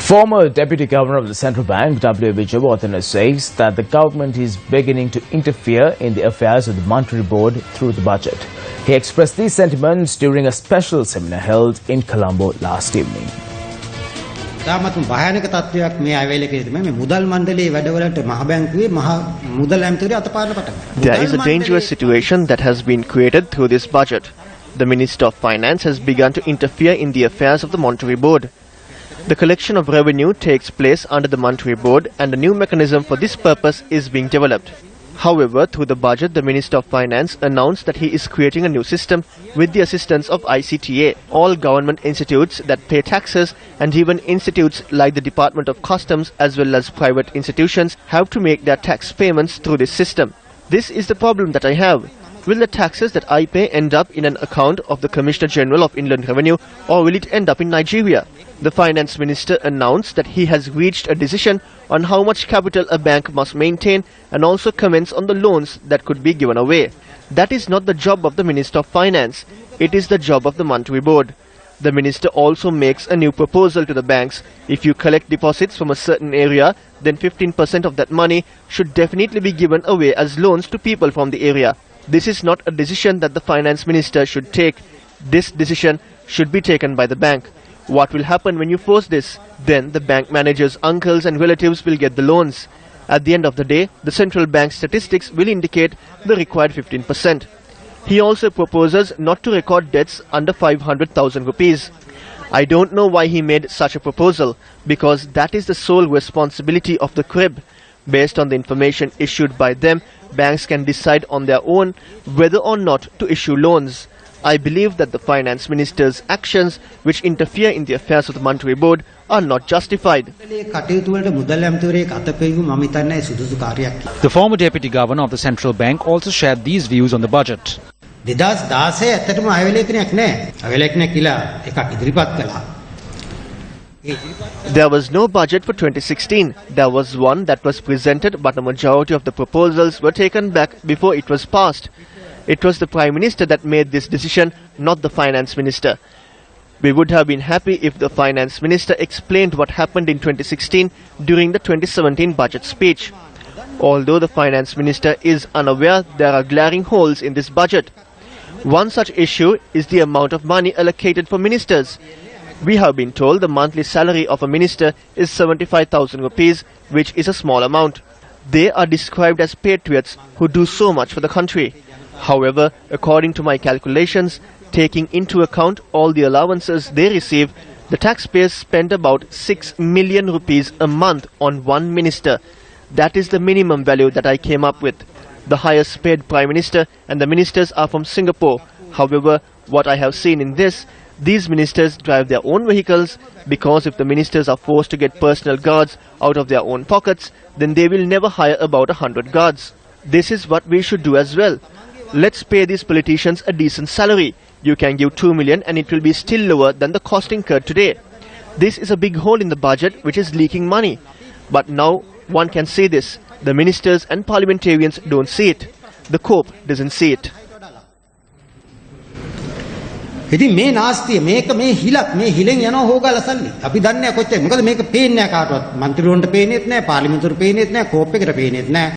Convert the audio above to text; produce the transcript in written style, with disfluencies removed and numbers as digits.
Former Deputy Governor of the Central Bank, Wijeyawardene, says that the government is beginning to interfere in the affairs of the Monetary Board through the budget. He expressed these sentiments during a special seminar held in Colombo last evening. There is a dangerous situation that has been created through this budget. The Minister of Finance has begun to interfere in the affairs of the Monetary Board. The collection of revenue takes place under the Monetary Board and a new mechanism for this purpose is being developed. However, through the budget, the Minister of Finance announced that he is creating a new system with the assistance of ICTA. All government institutes that pay taxes and even institutes like the Department of Customs as well as private institutions have to make their tax payments through this system. This is the problem that I have. Will the taxes that I pay end up in an account of the Commissioner General of Inland Revenue, or will it end up in Nigeria? The Finance Minister announced that he has reached a decision on how much capital a bank must maintain and also comments on the loans that could be given away. That is not the job of the Minister of Finance. It is the job of the Monetary Board. The Minister also makes a new proposal to the banks. If you collect deposits from a certain area, then 15% of that money should definitely be given away as loans to people from the area. This is not a decision that the Finance Minister should take. This decision should be taken by the bank. What will happen when you force this? Then the bank managers' uncles and relatives will get the loans. At the end of the day, the central bank statistics will indicate the required 15%. He also proposes not to record debts under 500,000 rupees. I don't know why he made such a proposal, because that is the sole responsibility of the CRIB. Based on the information issued by them, banks can decide on their own whether or not to issue loans. I believe that the Finance Minister's actions, which interfere in the affairs of the Monetary Board, are not justified. The former Deputy Governor of the Central Bank also shared these views on the budget. There was no budget for 2016. There was one that was presented, but a majority of the proposals were taken back before it was passed. It was the Prime Minister that made this decision, not the Finance Minister. We would have been happy if the Finance Minister explained what happened in 2016 during the 2017 budget speech. Although the Finance Minister is unaware, there are glaring holes in this budget. One such issue is the amount of money allocated for ministers. We have been told the monthly salary of a minister is 75,000 rupees, which is a small amount. They are described as patriots who do so much for the country. However, according to my calculations, taking into account all the allowances they receive, the taxpayers spend about 6 million rupees a month on one minister. That is the minimum value that I came up with. The highest paid Prime Minister and the ministers are from Singapore. However, what I have seen in this, these ministers drive their own vehicles, because if the ministers are forced to get personal guards out of their own pockets, then they will never hire about 100 guards. This is what we should do as well. Let's pay these politicians a decent salary. You can give 2 million and it will be still lower than the cost incurred today. This is a big hole in the budget which is leaking money. But now one can say this. The ministers and parliamentarians don't see it. The COPE doesn't see it. ඉතින් මේ නාස්තිය මේක මේ හිලක් මේ හිලෙන් යනවා හොගාලා සල්ලි. අපි දන්නේ නැහැ කොච්චර. මොකද මේක පේන්නේ නැහැ කාටවත්. മന്ത്രിවරුන්ට පේන්නේත් නැහැ, පාර්ලිමේන්තුවට පේන්නේත් නැහැ, කෝප් එකට පේන්නේත් නැහැ.